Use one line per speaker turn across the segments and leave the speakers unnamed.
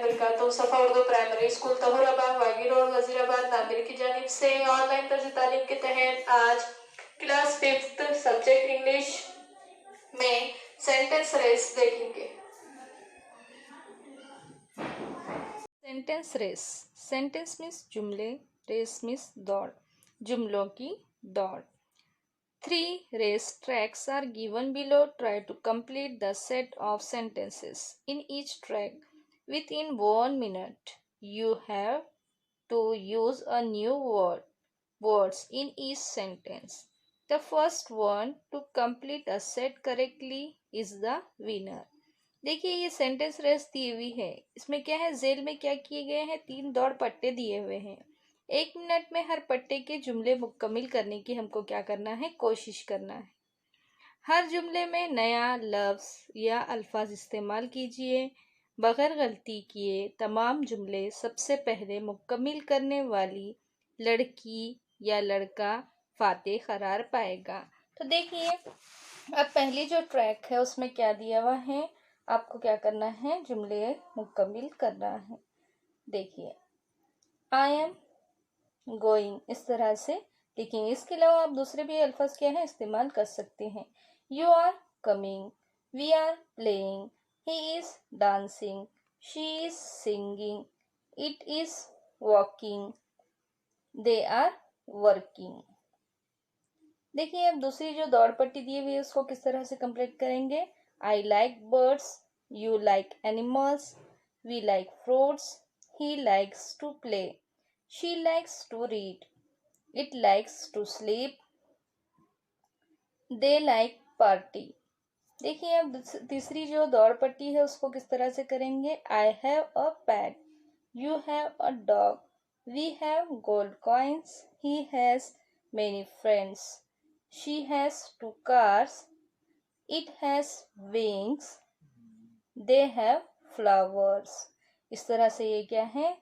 वबरकातुहू। Safa Urdu primary school Tahurabad वागी road Wazirabad Nadir की जानिब से ऑनलाइन तर्ज तालीम के तहत आज क्लास 5th सब्जेक्ट इंग्लिश में सेंटेंस रेस देखेंगे।
Sentence race. सेंटेंस मीन्स जुमले, रेस मीन्स दौड़, जुमलों की दौड़। 3 race tracks are given below. Try to complete the set of sentences in each track within 1 minute. You have to use a new words in each sentence. The first one to complete a set correctly is the winner. देखिए ये sentence race दी हुई है। इसमें क्या है, jail में क्या किए गए हैं, 3 दौड़ पट्टे दिए हुए हैं। 1 मिनट में हर पट्टे के जुमले मुकम्मिल करने की हमको क्या करना है, कोशिश करना है। हर जुमले में नया लफ्ज़ या अल्फाज इस्तेमाल कीजिए। बगैर गलती किए तमाम जुमले सबसे पहले मुकम्मिल करने वाली लड़की या लड़का फातेह करार पाएगा। तो देखिए अब पहली जो ट्रैक है उसमें क्या दिया हुआ है, आपको क्या करना है, जुमले मुकम्मिल करना है। देखिए आई एम गोइंग, इस तरह से लिखेंगे। इसके अलावा आप दूसरे भी अल्फाज क्या है इस्तेमाल कर सकते हैं। You are coming, we are playing, he is dancing, she is singing, it is walking, they are working. देखिए अब दूसरी जो दौड़ पट्टी दी हुई है उसको किस तरह से कंप्लीट करेंगे। I like birds, you like animals, we like fruits, he likes to play, she likes to read, it likes to sleep, they like party। देखिए अब तीसरी जो दौड़ पट्टी है उसको किस तरह से करेंगे। I have a pet, you have a dog, we have gold coins, he has many friends, she has 2 cars, it has wings, they have flowers। इस तरह से ये क्या है,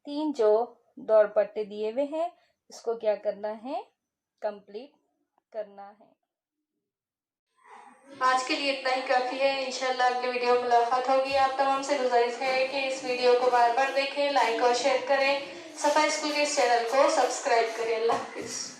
3 जो दौड़ पट्टे दिए हुए हैं इसको क्या करना है, कंप्लीट करना है।
आज के लिए इतना ही काफ़ी है। इंशाल्लाह अगले वीडियो में मुलाकात होगी। आप तमाम से गुजारिश है कि इस वीडियो को बार बार देखें, लाइक और शेयर करें, सफ़ा स्कूल के इस चैनल को सब्सक्राइब करें। अल्लाह हाफिज़।